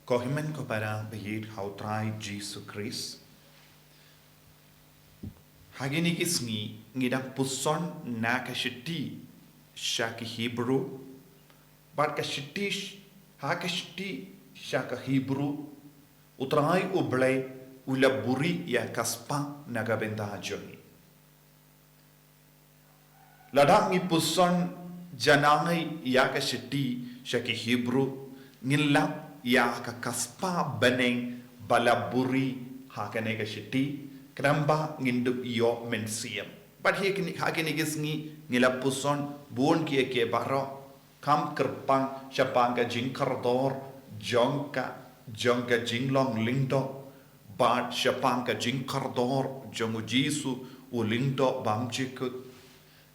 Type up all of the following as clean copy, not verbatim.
Kohimen kepada Beyid Hautrai Jesu Christ. Hagini kisni ngidam puson na kashiti shaki Hebrew. But kashiti hakashiti shaka Hebrew. Utrai ublay ulaburi ya kaspa nagabenta joni. Ladak ni puson janangai ya kashiti shaki Hebrew ngilap ya ka kaspa beneng balaburi hakane ka shiti kenamba ngindup yo mensiam but hakini gisngi ngilapuson buon kia ke baro kam kerpang syapang ka jingkardor jongka jinglong lindo bat syapang ka jingkardor jongu jisu ulindo bamchikut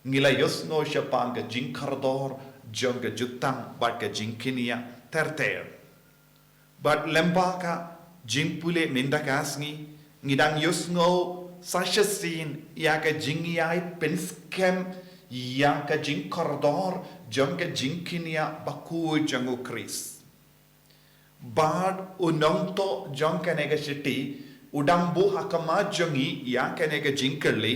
ngilayosno syapang ka jingkardor jongka jutang bat ka jingkinia terter but lembaka jingpule mindakasngi ngidang yusngo sashasin yaka jingiai penskem yaka jingkordor jongka jingkinia baku jangu Kris bad unongto jongka nega shiti udambu hakama jongi yaka nega jingkerli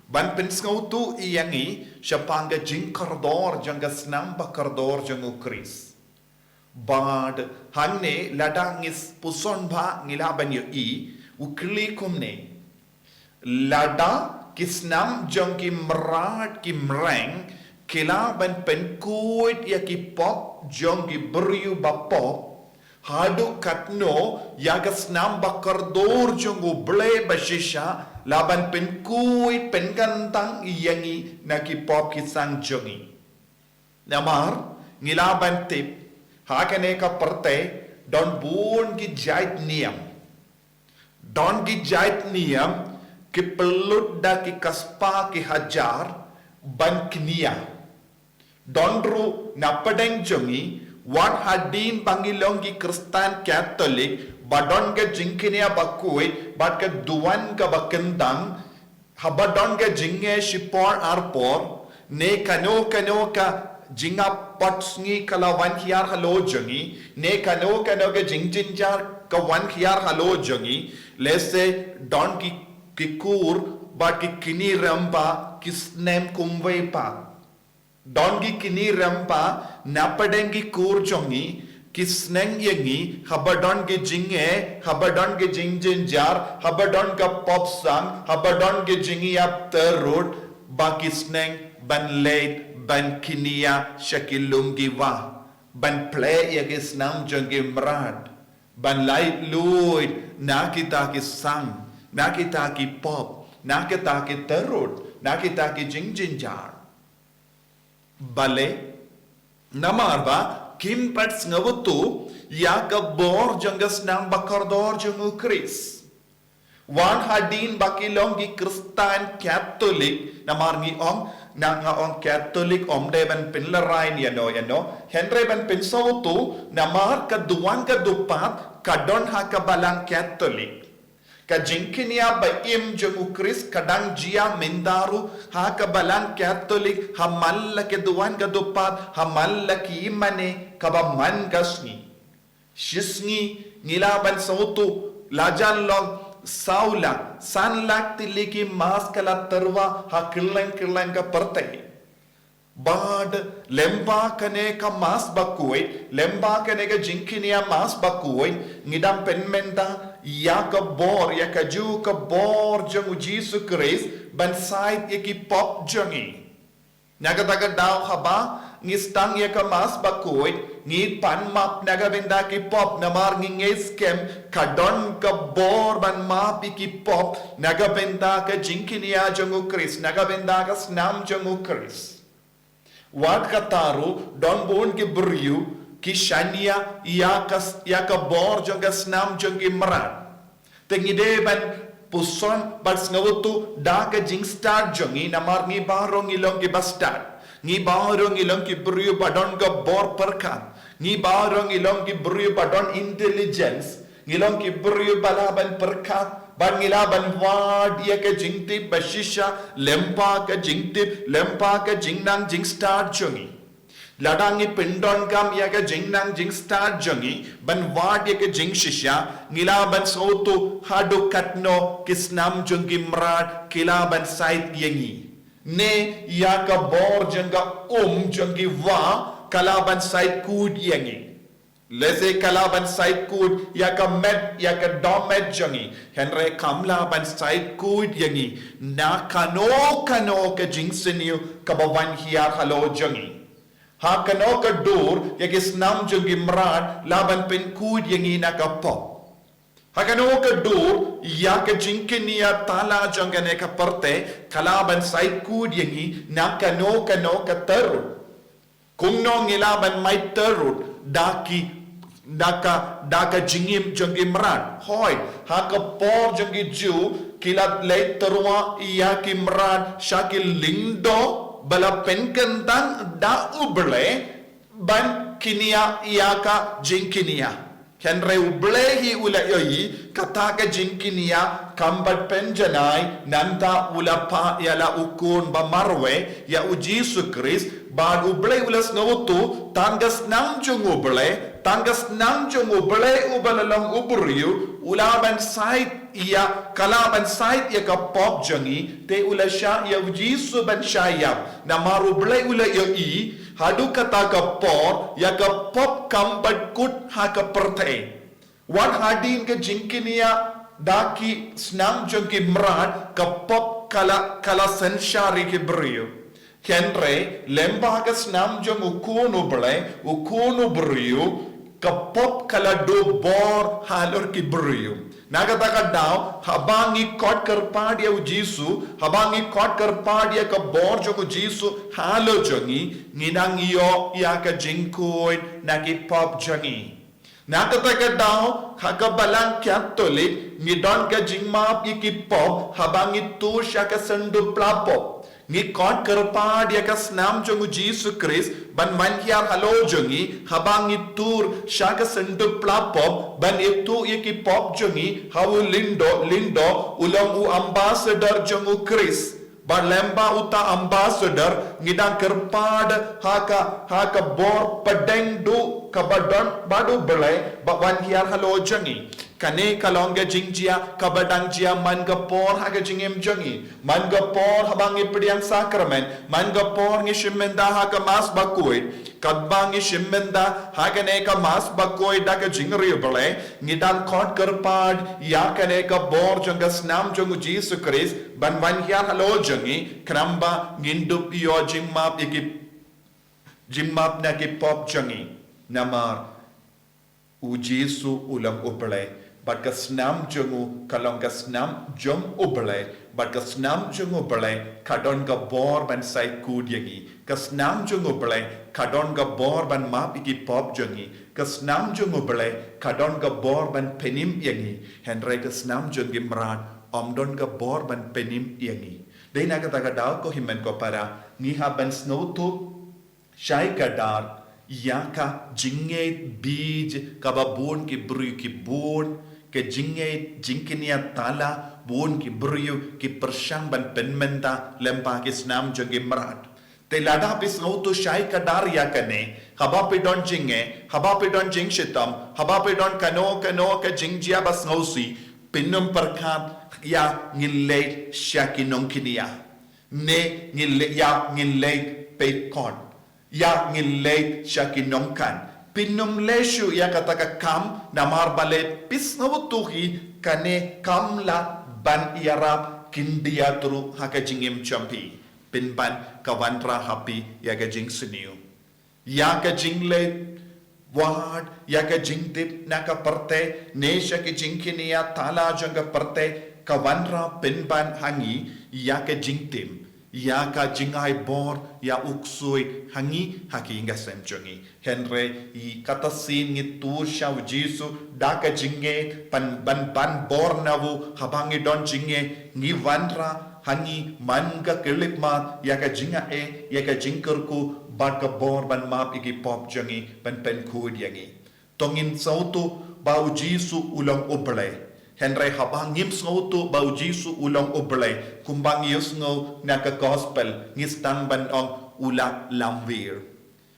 ban pensngau tu iyangi syapanga jingkordor jongka snam bakardor jangu Kris bad hanne ladangis puson ba ngilaban yo I ukli kumne lada kisnam jong ki mrat ki mreng kilaban penkuit ya ki pop jong ki beryu bapo hadu katno ya kisnam bakardor jong uble bashisha laban penkuit penkantang iyangi na ki pop kisang jongi namar ngilaban tip hakane ka parte don buon ki jait niam don ki jait niam ki pelut da ki kaspa ki hajar ban knia don ru napadeng jongi wan hadin pangilong ki Kristan Katolik badon ke jingkinia bakui bat ke duan ka bakendang habadon ke jinge shipor arpor ne kano ka jinga potsngi kalawan hiar halo jongi ne kano ke jingjinjar kawan hiar halo jongi lese don ki kikur ba ki kini rampa kisnem kumwei pa don ki kini rampa napadengi kur jongi kisneng yengi habadon ke jinge habadon ke jingjinjar habadon ka popsang habadon ke jingi ap terut ba kisneng ban late ban kinia shakilungi wa ban play yagis nam jongi mrad ban light luid nakita ki sang nakita ki pop nakita ki terut nakita ki jingjinjar bale namarba kim pats ngavutu yaka bor jongas nam bakardor jongu Kris wan hadin bakilong ki Kristan Katolik namarngi ong nga ong Katolik deban pinlarain yano Henry ban pinsautu namar kaduan kadupat kadon hakabalang Katolik ka jingkinia ba im jongu Kris kadang jia mendaru hakabalang Katolik hamalla keduan kadupat hamalla ki imane kabaman gasni shisni ngilaban sautu lajan log Saula sanlak tiliki mas kala terwa hakileng ka partai bad lemba kane ka mas bakuai lemba kane ka jinkinia mas bakuai ngidam penmenta ya ka bor ya ka ju ka bor jangu Jesu Christ ban side ki pop jangi nagataga daw haba ngistang ya ka mas bakuai ngi pan map nagabenda ki pop namar ngi scam kadon ka bor ban map ki pop nagabenda ka jinkinia jangu Kris nagabenda ka snam jangu Kris wat kataru don bon ki beryu ki shania ya ka bor janga snam jangi marat tengide ban puson bals ngawtu da ka jing start jangi namar ngi barong ilong ki bastard ngi barong ilong ki beryu badon ka bor perkat ngi barong ilong ki beryu badon intelligence ngilong ki beryu balaban perkat ban ngilaban wad ya ka jingtip bashisha lempa ka jingtip lempa ka jingnang jing start jongi Ladangi pindon gam yaga jing nang jing star jangi ban wad yaga jing shisha ngila ban sautu hadu katno kisnam jungi mrad kila ban sait yangi ne yaga bor janga jangi wa kalaban sait kud yangi lese kalaban sait kud yaga med yaga domet jangi henre kamla ban sait kud yangi na kano ka jing seniu kabawan hiar halo jangi ha kano ka dur yagi snam jungi mrad laban pen kud yangi nakapop ha kano ka dur yaka jinkinia tala jangane ka parte kalaban sait kud yangi nakano ka terut kung no ngilaban may terut daka jingim jungi mrad hoy ha ka por jungi ju kilat lay terwa iyaki mrad shakil lindo bala penkentang da uble ban kinia iaka jinkinia henre ublehi ula yoyi kataka jinkinia kambat penjanai nanta ulapa yala ukun bamarwe ya ujisu Kris bad uble ulas nautu tangas namjung uble ubalalang uburiu ulaban sait iya kalaban sait ya ka pop jangi te ulasha ya ujisu ban shayap na maruble ula yoi hadu kata ka por ya ka pop kambat kut ha ka perte wan hadin ka jinkinia daki snam jungi mrad ka pop kala sanshari ke brio henre lemba ka snam jung ukunu brio ka pop kala do bor halor ki brio nagataka daw habangi kot karpad ya ujisu habangi kot karpad ya ka bor jung ujisu halo jungi nginang iyo ya ka jingkoin nagi pop jungi nagataka daw hagabalang Catholic ngidon ka jingmap ikipop habangi tu shaka sandu plapo ngi kot karpad ya ka snam jungu Jesu Kris ban manhiar halo jungi habangi tur shaka sandu plapo ban itu ikipop jungi hawu lindo ulang u ambassador jungu Kris Balemba uta ambassador ngidang kerpad haka bor padeng du kabadon badu belai bawan hiar halo jangi kane kalonga jingjia kabadang jia mangapor haga jingem jangi mangapor habangi pediang sakramen mangapor ngi shimmenda haga mas bakuit kadbangi shimmenda haga neka mas bakuit daga jingri belai ngidang kot kerpad yakane ka bor janga snam jangu Jesu Kris ban hiar halo jangi kramba ngindup iyo jimmap na ki pop jangi namar ujisu ulang uble bat ka snam jungu kalong ka snam jom uble bat ka snam jungu uble kadon ka bor ban sai kud yangi ka snam jungu uble kadon ka bor ban map iki pop jangi ka snam jungu uble kadon ka bor ban penim yangi henre ka snam jungi mrad omdon ka bor ban penim yangi dei naga daw ko himen ko para ngiha ban snowtu shai kadar yaka jinget bij kababun ki bru ki bon ke jinget jinkinia tala bon ki bru ki persyang ban penmenta lempa ki snam jogi mrat te lada pis ngautu shai kadar yakane habapi don jing shitam habapi don kano ka jingjia bas ngausi pinnum perkat ya ngilay shakinong kinia ne ngilay pekon ya ngilay shakinong kan pinnum leshu ya kataka kam namar bale pisnawtuhi kane kamla ban iarap kindia turu haka jingim champi pinban kawanra happy ya ga jing seniu ya ga jingle wad ya ga jingdip naka parte nesha ki jinkinia tala janga parte kawanra pinban hangi ya ga jingtim ya ka jingai bor ya uksui hangi haki inga semchongi henre I katasin ngi tur shaw Jesu daka jinge ban bor navu habangi don jinge ngi wanra hangi manga kelipma ya ka jinga ya ka jingkerku baka bor ban map igi pop jangi ban pen kud yangi tongin sautu bau Jesu ulang uble henry habangim snautu bau Jesu ulang uble kumbang yus ngau naka gospel ngistang ban ong ulak lamvir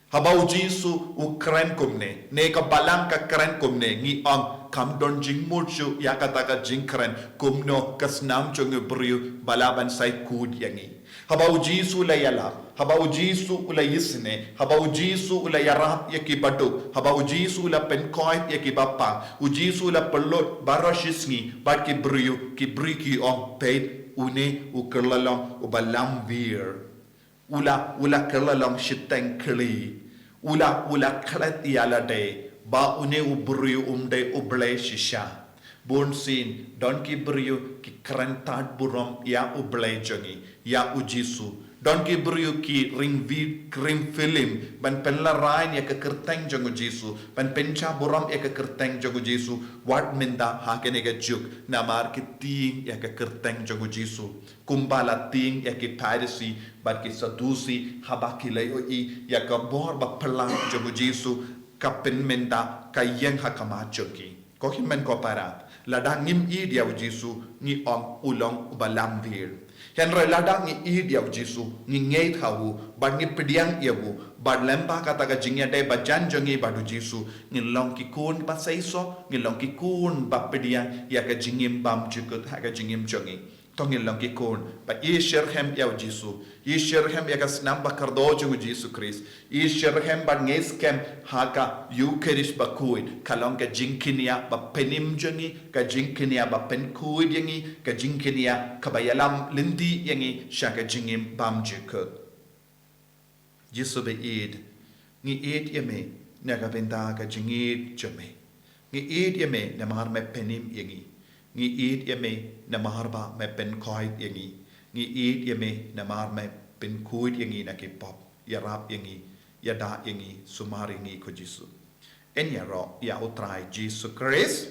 Habau Jisu ukren kumne, ne ka balang ka kren kumne, ngi ang kam don jing mucu ya kata ka jing kren kumno kasnam chungu briu balaban sai kud yangi. Habau Jisu la yala, habau Jisu ula yisne, habau Jisu ula yarap yaki badu, habau Jisu la penkoit yaki bapa, u Jisu la pelot barashisngi bat ki briu ki bri ki ong paid une u kerlalong u balam vir. Ula kerlalong shiteng kli. Ula klet yala de ba une ubru umde uble shisha bon sin don ki brio ki krentat burom ya uble jongi ya ujisu don ki brio ki ring film ban penla rain ya ke kerteng jongu jisu ban pencha burom ya ke kerteng jongu jisu wat minda hakene ga juk namar ki ting ya ke kerteng jongu jisu kumbala ting ya ki parisi bat ki sadusi habaki leo I ya ka bor ba pelang jongu jisu kapin menda kayeng hakama jogi ko himen ko para ladang ngim I dia jisu ni ong ulong balam vir henre ladang ni I dia jisu ni ngei thawu ba ni pediang yewu ba lempa kata ka jingya dai ba jan jongi ba du jisu ni long ki kun ba saiso ni long ki kun ba pediang ya ka jingim bam jukut ha ka jingim jongi tongil long ki kun ba isherhem ya jisu isherhem ya ka snam ba kardo jongu jisu Christ isherhem ba ngeskem haka yukerish ba kuid kalong ka jingkinia ba penim jongi ka jingkinia ba pen kuid yangi ka jingkinia ka bayalam lindi yangi shaka jingim bam jukut jisu be id ngi id yeme na ka benda ka jingid jome ngi id yeme na mahar me penim yangi ngi id yeme na mahar ba me pen koid yangi ngi id yeme na mahar me pen kuid yangi na ki pop yarap yangi yada yangi sumari ngi ko jisu en ya ro ya utrai jisu Christ